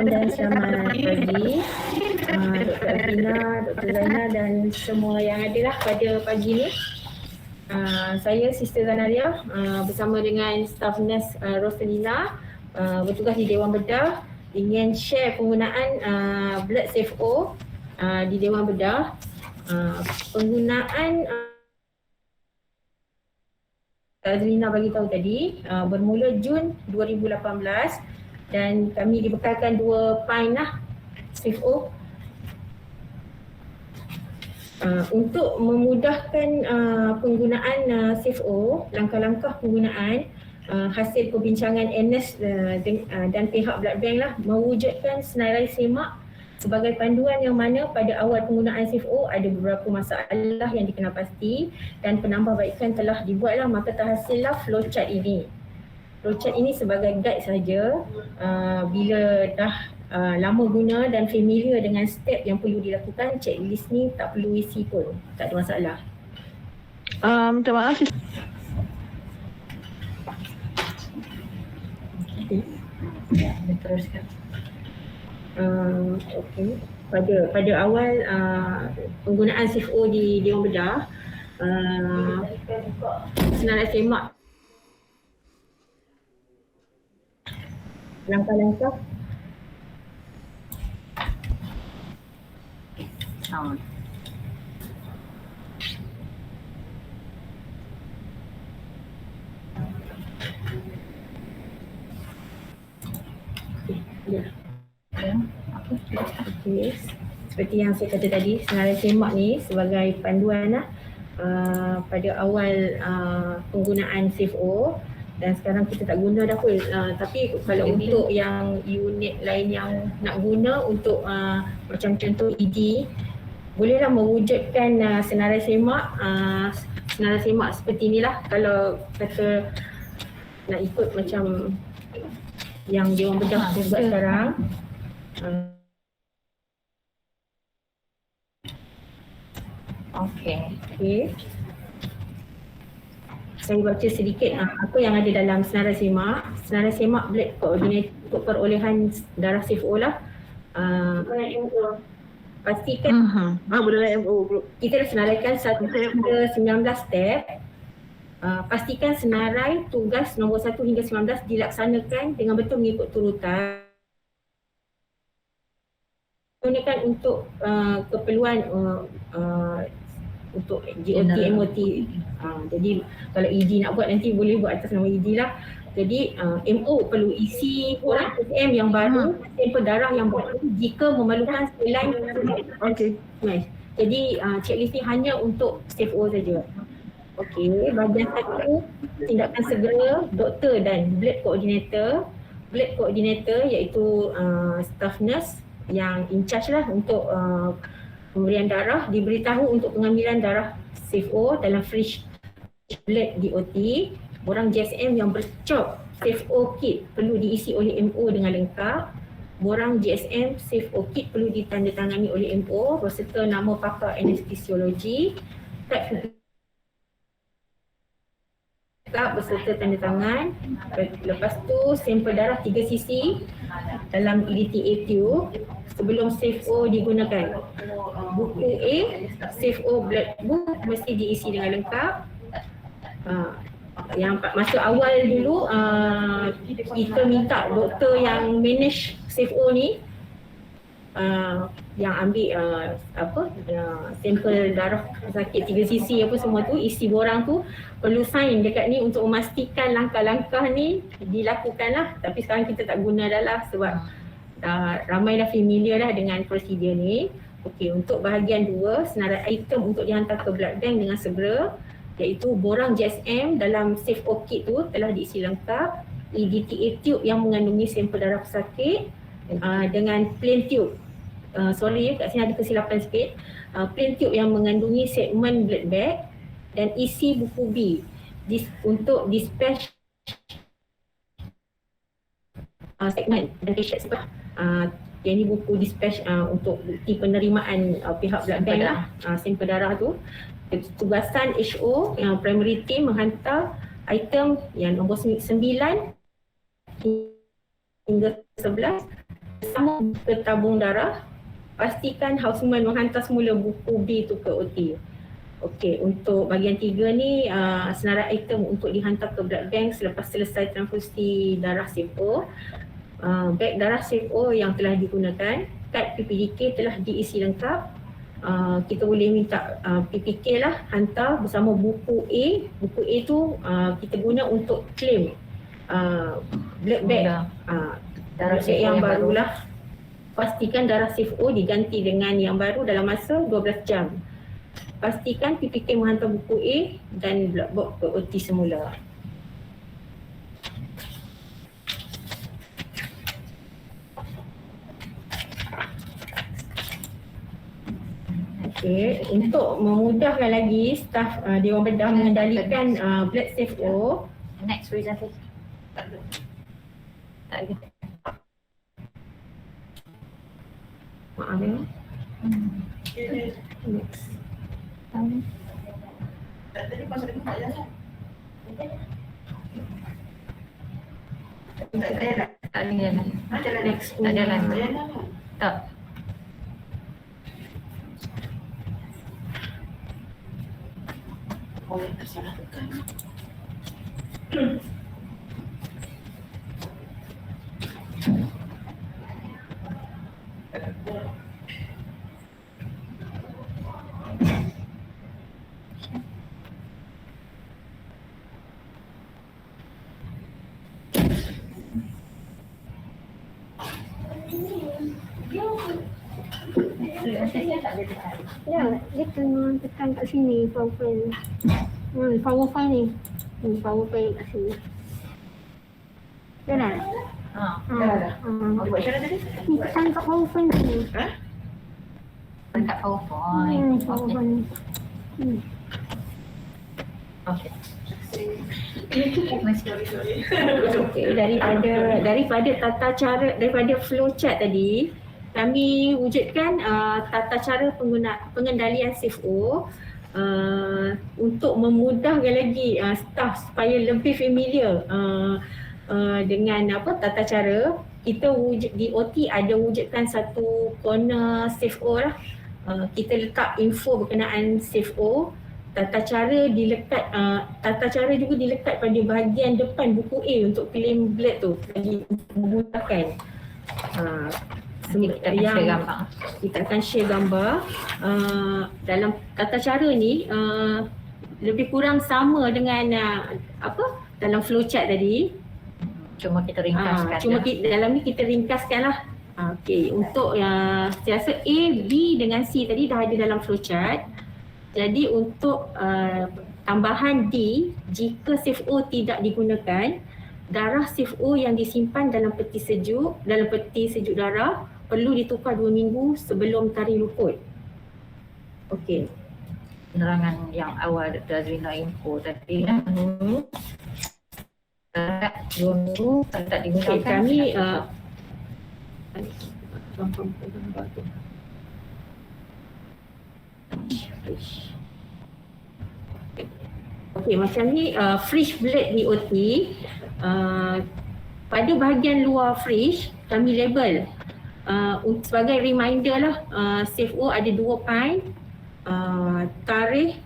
Assalamualaikum dan selamat pagi Dr. Afina, Dr. Zaina dan semua yang ada lah pada pagi ni. Saya Sister Zanaria bersama dengan staf nurse Rosalina bertugas di Dewan Bedah ingin share penggunaan Blood Safe O di Dewan Bedah. Penggunaan Zalina bagi tahu tadi bermula Jun 2018 dan kami dibekalkan 2 pint lah Safe O. Untuk memudahkan penggunaan Safe O, langkah-langkah penggunaan hasil perbincangan NS dan pihak Blood Bank lah mewujudkan senarai semak sebagai panduan yang mana pada awal penggunaan Safe O ada beberapa masalah yang dikenal pasti dan penambahbaikan telah dibuatlah, maka terhasillah flowchart ini. Flowchart ini sebagai guide saja bila dah lama guna dan familiar dengan step yang perlu dilakukan, checklist ni tak perlu isi pun, tak ada masalah. Terima kasih. Teruskan. Okey. Pada awal penggunaan Safe O di Dewan Bedah, senarai semak langkah-langkah Okay. Seperti yang saya kata tadi, senarai semak ni sebagai panduan lah pada awal penggunaan Safe O dan sekarang kita tak guna dah pun. Tapi kalau untuk yang unit lain yang nak guna untuk macam contoh ED, bolehlah mewujudkan senarai semak seperti inilah kalau kata nak ikut macam yang Dewan Bedah buat sekarang. Okey. Saya baca sedikit apa yang ada dalam senarai semak. Senarai semak blood coordinate untuk perolehan darah Safe O lah. Pastikan kita dah senaraikan 1 hingga 19 step. Pastikan senarai tugas nombor 1 hingga 19 dilaksanakan dengan betul mengikut turutan. Gunakan untuk keperluan untuk GOT, MOT. Jadi kalau ED nak buat nanti boleh buat atas nama ED lah. Jadi MO perlu isi orang SM yang baru, sampel darah yang baru jika memerlukan selain. Okey. Nice. Jadi checklist ni hanya untuk Safe O saja. Okey, bahagian 1, tindakan segera doktor dan blood coordinator. Blood coordinator iaitu staff nurse yang in charge lah untuk pemberian darah, diberitahu untuk pengambilan darah Safe O dalam fridge blood DOT. Borang GSM yang bercop Safe O kit perlu diisi oleh MO dengan lengkap. Borang GSM Safe O kit perlu ditandatangani oleh MO berserta nama pakar anestesiologi, berserta tanda tangan. Lepas tu sampel darah 3 cc dalam EDTA tube sebelum Safe O digunakan. Buku A, Safe O blood book mesti diisi dengan lengkap. Yang masa awal dulu kita minta doktor yang manage Safe O ni yang ambil sampel darah sakit 3cc apa semua tu, isi borang tu perlu sign dekat ni untuk memastikan langkah-langkah ni dilakukan lah. Tapi sekarang kita tak guna dah lah sebab ramai dah familiar dah dengan prosedur ni. Okey, untuk bahagian 2, senarai item untuk dihantar ke blood bank dengan segera iaitu borang GSM dalam Safe O kit tu telah diisi lengkap, EDTA tube yang mengandungi sampel darah pesakit dengan plain tube. Sorry kat sini ada kesilapan sikit. Plain tube yang mengandungi segmen blood bag dan isi buku B untuk dispatch segmen dan t-shirt sebelah. Yang ni buku dispatch untuk bukti penerimaan pihak blood bank lah, sampel darah tu. Tugasan HO yang primary team menghantar item yang nombor 9 hingga 11 bersama ke tabung darah, pastikan houseman menghantar semula buku B tu ke OT. Okey, untuk bahagian 3 ni senarai item untuk dihantar ke blood bank selepas selesai transfusi darah CFO. Beg darah CFO yang telah digunakan, kad PPDK telah diisi lengkap. Kita boleh minta PPK lah hantar bersama buku A. Buku A tu kita guna untuk claim blood bag. Darah bag yang barulah. Pastikan darah CFO diganti dengan yang baru dalam masa 12 jam. Pastikan PPK menghantar buku A dan blood box ke OT semula. Okey, untuk memudahkan lagi staf Dewan Bedah mengendalikan blood CFO. Next presentation. Tak ada. Maaf ya. Next. Tak ada jalan. Next. Tak ada jalan. Tak. Ya, dia kena tekan kat sini power file. Power file ni. Power file kat sini. Jalan? Dah. Awak buat macam mana tadi? Ni tekan kat power file ni. Dekat PowerPoint. Power Okey. file ni. Okey. Okey, daripada tata cara, daripada flow chart tadi, kami wujudkan tata cara pengendalian CFO untuk memudahkan lagi staff supaya lebih familiar dengan tata cara. Kita di OT ada wujudkan satu corner CFO lah. Kita letak info berkenaan CFO. Tata cara juga dilekat pada bahagian depan buku A untuk claim blood tu, bagi memudahkan. Kita akan share gambar. Kita akan share gambar. Dalam tata cara ni lebih kurang sama dengan dalam flowchart tadi. Cuma kita ringkaskan. Dalam ni kita ringkaskan lah. Okey, untuk saya rasa A, B dengan C tadi dah ada dalam flowchart. Jadi untuk tambahan D, jika CFO tidak digunakan, darah CFO yang disimpan dalam peti sejuk darah perlu ditukar 2 minggu sebelum tarikh luput. Okey. Penerangan yang awal Dr. Azrina info tadi kan. Tak 2 minggu kalau tak digunakan. Okey, kami Okey, macam ni fridge blade di OT, pada bahagian luar fridge kami label sebagai reminder lah, CFO ada 2 pint, tarikh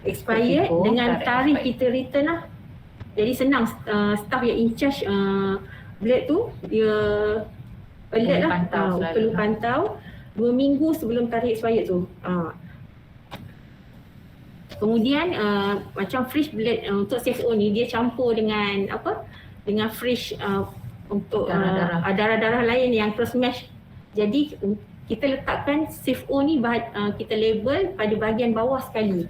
expired dengan tarikh kita return lah. Jadi senang staff yang in charge blade tu dia alert lah, perlu pantau 2 minggu sebelum tarikh expired tu. Kemudian macam fridge blade untuk CFO ni dia campur dengan dengan fridge untuk darah-darah lain yang cross match. Jadi kita letakkan CFO ni kita label pada bahagian bawah sekali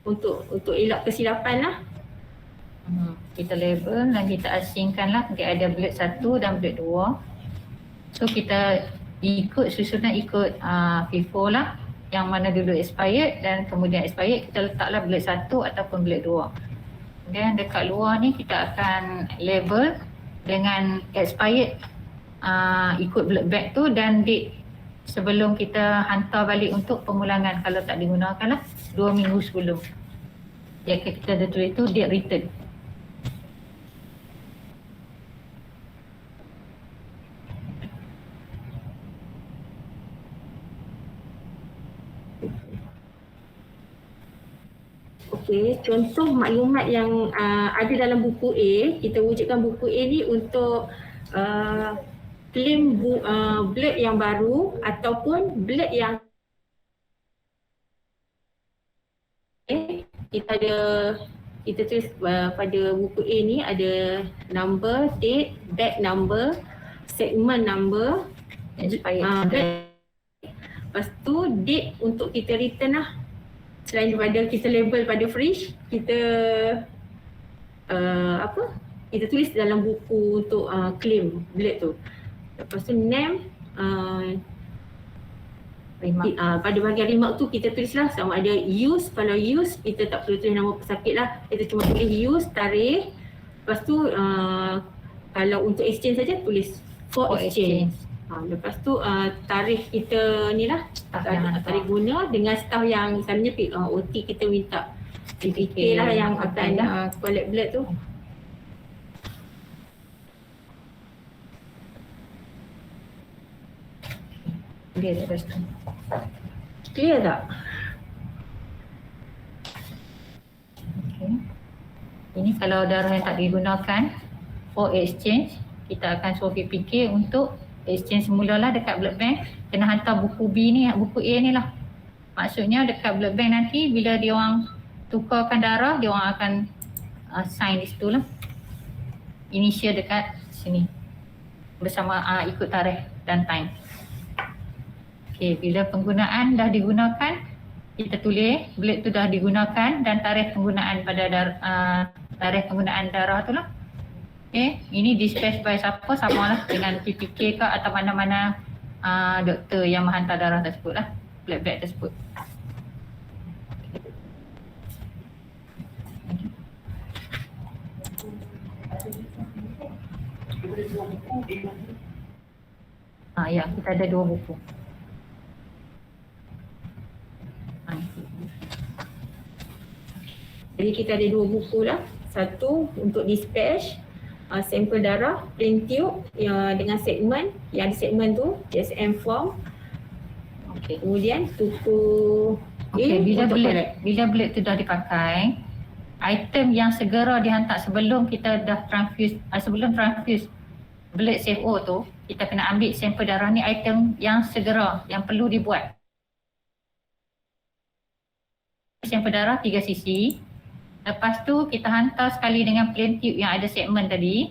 untuk elak kesilapan lah. Kita label dan kita asingkan lah. Dia ada blade 1 dan blade 2. So kita susunan ikut FIFO lah, yang mana dulu expired dan kemudian expired kita letaklah blade 1 ataupun blade 2. Dan dekat luar ni kita akan label dengan expired ikut blood bag tu dan date sebelum kita hantar balik untuk pemulangan kalau tak digunakan lah 2 minggu sebelum. Jadi kita ada tulis tu date return. Okey, contoh maklumat yang ada dalam buku A, kita wujudkan buku A ni untuk claim blurb yang baru ataupun blurb yang kita tulis pada buku A ni ada number, date, batch number, segment number, lepas tu date untuk kita return lah. Selain daripada kita label pada fridge, kita kita tulis dalam buku untuk claim blurb tu. Lepas tu name, pada bahagian remark tu kita tulislah sama ada use. Kalau use kita tak perlu tulis nama pesakit lah, kita cuma tulis use, tarikh. Lepas tu kalau untuk exchange saja tulis for exchange. Lepas tu tarikh kita ni lah, tarikh guna dengan staff yang misalnya OT kita minta PPK lah yang akan collect blurb tu. Clear tak? Okay. Ini kalau darah yang tak digunakan for exchange, kita akan suruh PPK untuk exchange semula lah dekat blood bank. Kena hantar buku B ni, buku A ni lah. Maksudnya dekat blood bank nanti bila dia orang tukarkan darah, dia orang akan sign di situ lah. Initial dekat sini bersama ikut tarikh dan time. Okey, bila penggunaan dah digunakan, kita tulis blurb tu dah digunakan dan tarikh penggunaan pada tarikh penggunaan darah tu lah. Okey, ini dispatch by siapa, sama lah dengan PPK ke atau mana-mana doktor yang menghantar darah tersebut lah, blood bag tersebut. Ya, kita ada 2 buku. Jadi kita ada 2 buku lah. Satu untuk dispatch sampel darah, plain tube dengan segmen, yang ada segmen tu DSM form. Okey. Kemudian buku bila blurb tu dah dipakai, item yang segera dihantar sebelum kita dah transfuse, sebelum transfuse blurb CFO tu, kita kena ambil sampel darah ni, item yang segera yang perlu dibuat. Sampel darah 3 cc. Lepas tu kita hantar sekali dengan plain tube yang ada segmen tadi.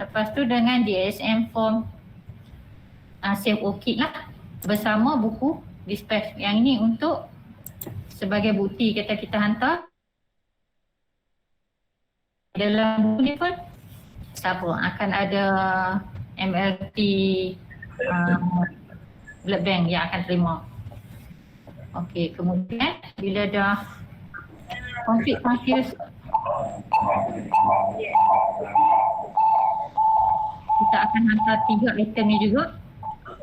Lepas tu dengan DSM form CFO kit lah bersama buku dispatch. Yang ini untuk sebagai bukti kita hantar. Dalam buku ni pun akan ada MLT blood bank yang akan terima. Okey, kemudian bila dah complete transfuse, kita akan hantar 3 item ni juga,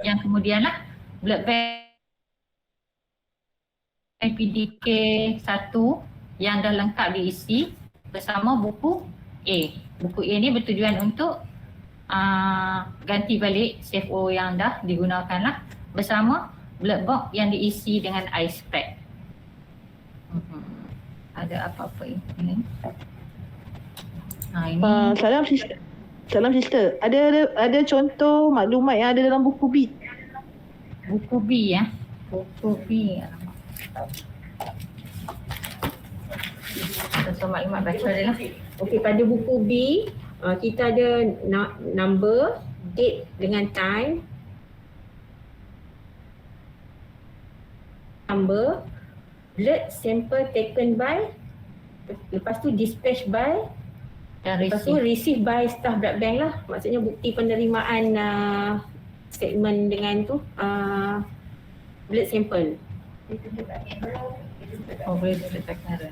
yang kemudian lah blood bank PDK 1 yang dah lengkap diisi bersama buku A. Buku A ni bertujuan untuk ganti balik CFO yang dah digunakan lah bersama blood box yang diisi dengan ice pack. Ada apa-apa ini? Ini. Salam sister. Ada contoh maklumat yang ada dalam buku B. Buku B ya. Buku B. Contoh maklumat baca dia lah. Okey, pada buku B kita ada number, date dengan time, number, blood sample taken by, lepas tu dispatch by, Dan lepas tu receive by staff blood bank lah. Maksudnya bukti penerimaan statement dengan tu blood sample. Oh, boleh diletakkan.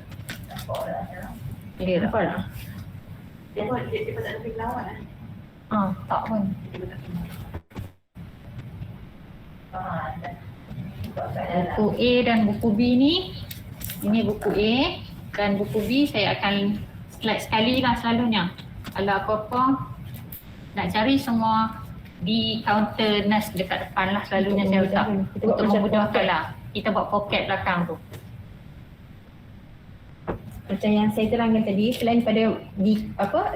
Clear tak? Nampak tak? Dia tak ada pelawan lah. Tak pun. Buku A dan buku B ni, ini buku A dan buku B saya akan slide sekali lah selalunya. Kalau apa-apa nak cari semua di kaunter nurse dekat depan lah selalunya saya letak untuk memudahkan lah. Kita buat pocket belakang tu. macam yang saya terangkan tadi, selain pada di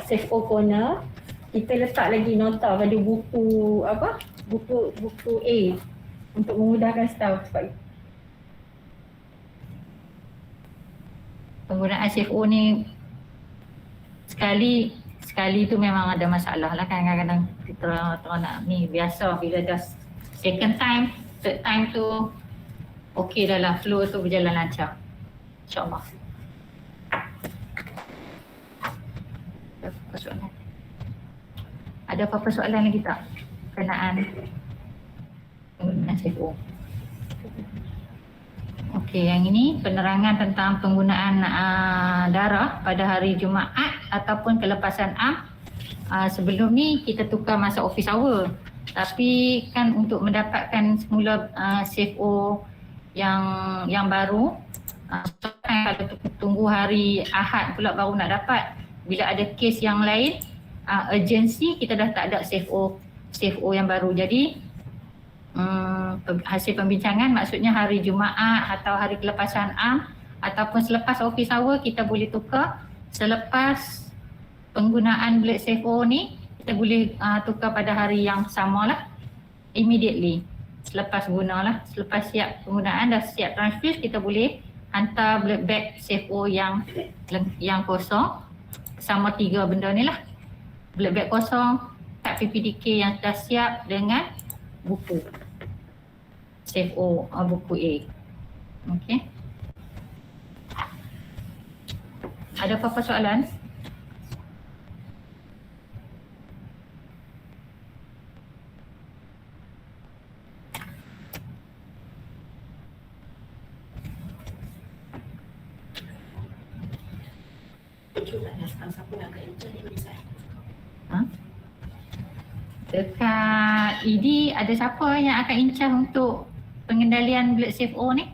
CFO corner, kita letak lagi nota pada buku buku A untuk memudahkan staff. Sebab penggunaan CFO ni sekali tu memang ada masalah lah, kadang-kadang kita nak ni biasa, bila dah second time, third time tu okey dah lah, flow tu berjalan lancar, insyaAllah. Ada apa-apa soalan lagi tak berkenaan penggunaan CFO? Okey, yang ini penerangan tentang penggunaan darah pada hari Jumaat ataupun kelepasan am. Sebelum ni kita tukar masa office hour. Tapi kan untuk mendapatkan semula CFO yang baru, kalau tunggu hari Ahad pula baru nak dapat. Bila ada kes yang lain, urgency, kita dah tak ada CFO yang baru. Jadi hasil pembincangan maksudnya hari Jumaat atau hari kelepasan am ataupun selepas office hour kita boleh tukar. Selepas penggunaan Blade CFO ni kita boleh tukar pada hari yang sama lah, immediately selepas guna lah. Selepas siap penggunaan, dah siap transfuse, kita boleh hantar Blade bag CFO yang kosong sama 3 benda ni lah. Blade bag kosong, kad PPDK yang dah siap dengan buku CFO buku A. Okey. Ada apa-apa soalan? Dekat ED ada siapa yang akan in charge untuk pengendalian Blade CFO ni?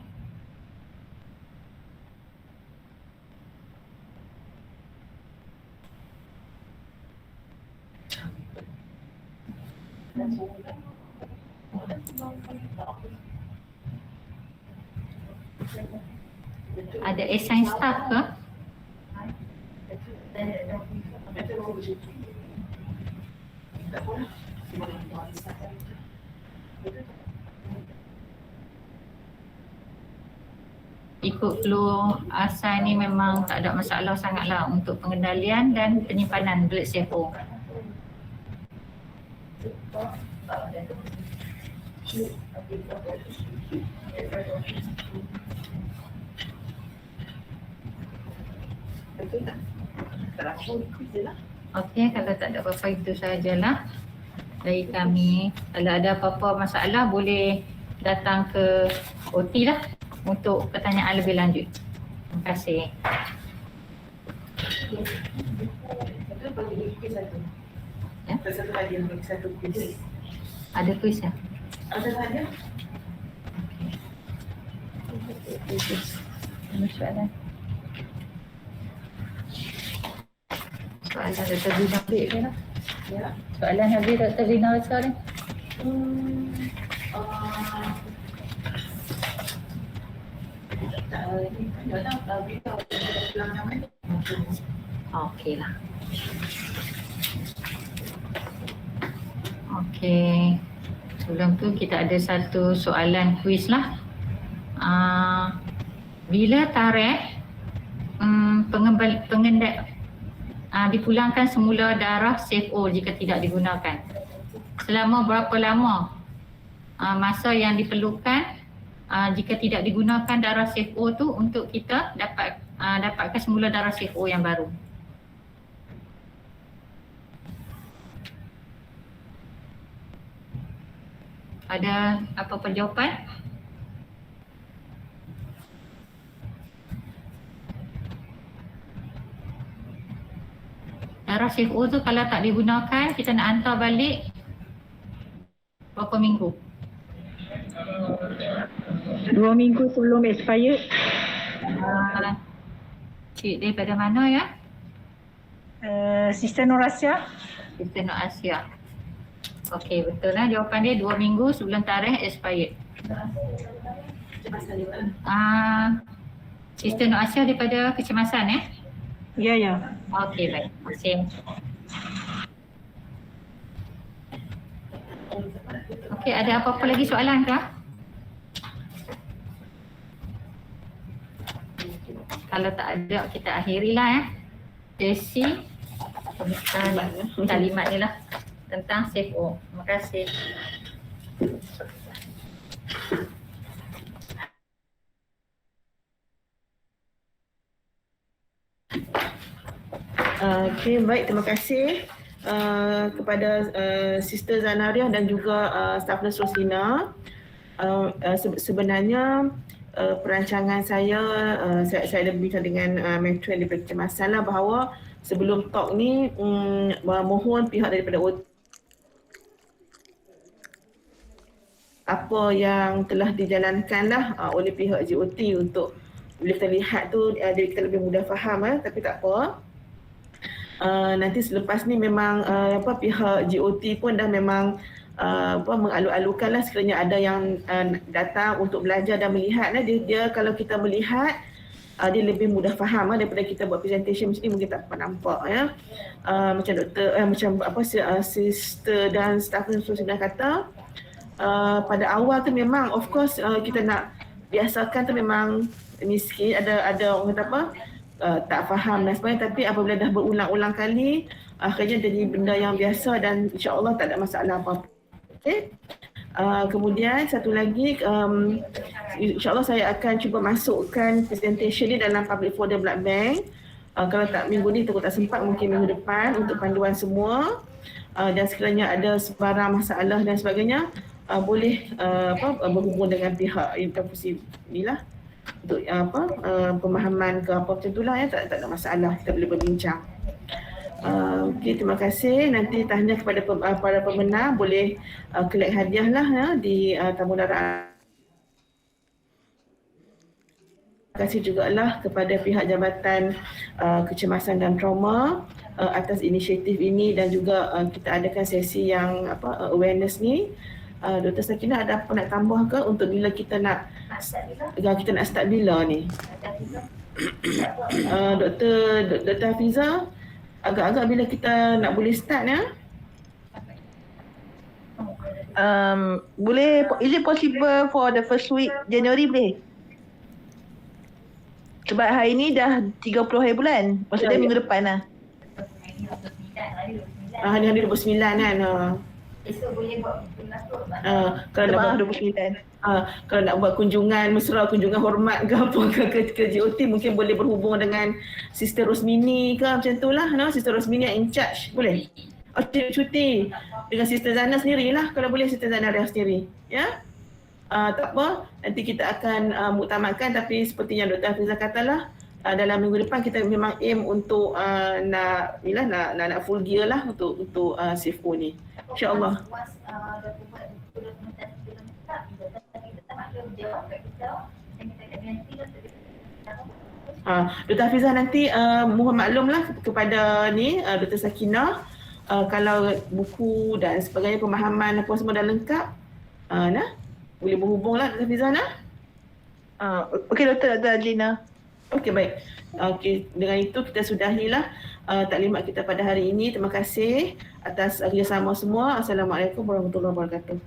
Ada assign staff ke? Ikut flow asal ni memang tak ada masalah sangatlah untuk pengendalian dan penyimpanan Blade CFO. Okey, kalau tak ada apa-apa itu sajalah dari kami. Kalau ada apa-apa masalah boleh datang ke OT lah untuk pertanyaan lebih lanjut. Terima kasih. Ya? Ada kuis ya? Ada tanya? Ada soalan? Soalan Dr. Rina ambil ke lah? Ya. Soalan habis Dr. Rina rasa ni? Okey lah. Okey. Sebelum tu kita ada satu soalan kuis lah. Bila tarikh dipulangkan semula darah CFO jika tidak digunakan? Selama berapa lama masa yang diperlukan jika tidak digunakan darah CFO tu untuk kita dapatkan semula darah CFO yang baru? Ada apa-apa jawapan? Darah CFO tu kalau tak digunakan, kita nak hantar balik berapa minggu? 2 minggu sebelum expired. Cik daripada mana ya? Sister Nur Asia. Kita Nur Asia. Okey, betul lah jawapan dia 2 minggu sebelum tarikh expired. Sister Nur Aisyah daripada Kecemasan Ya, ya. Okey, baik. Terima kasih. Okey, ada apa-apa lagi soalan ke? Kalau tak ada, kita akhirilah sesi pembukaan kalimat ni lah tentang CFO. Terima kasih. Okey, baik, terima kasih kepada Sister Zanariah dan juga staf nurse Roslina. Sebenarnya perancangan saya ada berbincang dengan matron daripada Kecemasan lah bahawa sebelum talk ni mohon pihak daripada apa yang telah dijalankan lah oleh pihak GOT untuk boleh kita lihat tu kita lebih mudah faham tapi tak apa. Nanti selepas ni memang pihak GOT pun dah memang mengalu-alukan lah sekiranya ada yang datang untuk belajar dan melihat dia kalau kita melihat dia lebih mudah faham daripada kita buat presentation macam ni mungkin tak pernah nampak macam doktor sister dan staff sudah kata pada awal tu memang of course kita nak biasakan tu memang ni sikit ada orang kata apa tak faham dan sebagainya, tapi apabila dah berulang-ulang kali akhirnya jadi benda yang biasa dan insya-Allah tak ada masalah apa-apa. Okey. Kemudian satu lagi insya-Allah saya akan cuba masukkan presentation ni dalam public folder blood bank. Kalau tak minggu ni takut tak sempat, mungkin minggu depan untuk panduan semua. Dan sekiranya ada sebarang masalah dan sebagainya boleh berhubung dengan pihak institusi inilah untuk pemahaman ke apa macam itulah tak ada masalah, kita boleh berbincang. Okey, terima kasih. Nanti tahniah kepada para pemenang, boleh collect hadiah lah di tamu darah. Terima kasih jugalah kepada pihak Jabatan Kecemasan dan Trauma atas inisiatif ini dan juga kita adakan sesi yang awareness ni. Dr. Sakinah ada apa nak tambah ke untuk bila kita nak start bila ni? Dr. Hafiza, agak-agak bila kita nak boleh start Boleh, is it possible for the first week January boleh? Sebab hari ni dah 30 hari bulan. Maksudnya minggu depan lah. Hari-hari 29 kan? Esok boleh buat Kalau nak buat 29. Kalau nak buat kunjungan mesra, kunjungan hormat ke apa ke GOT, mungkin boleh berhubung dengan Sister Rosmini ke macam tu lah, Sister Rosmini yang in charge, boleh? Cuti dengan Sister Zana sendiri lah kalau boleh, Sister Zana dia sendiri, ya? Tak apa, nanti kita akan muktamadkan, tapi seperti yang Dr. Hafiza katalah, dalam minggu depan kita memang aim untuk nak full gear lah untuk SIFO ni, insya-Allah. Dr. Hafizah nanti mohon maklumlah kepada ni Dr. Sakinah, kalau buku dan sebagainya, pemahaman apa semua dah lengkap, boleh berhubunglah Dr. Hafizah Okey Dr. Adlina. Okey, baik. Okey, dengan itu kita sudahilah taklimat kita pada hari ini. Terima kasih atas kerjasama semua. Assalamualaikum warahmatullahi wabarakatuh.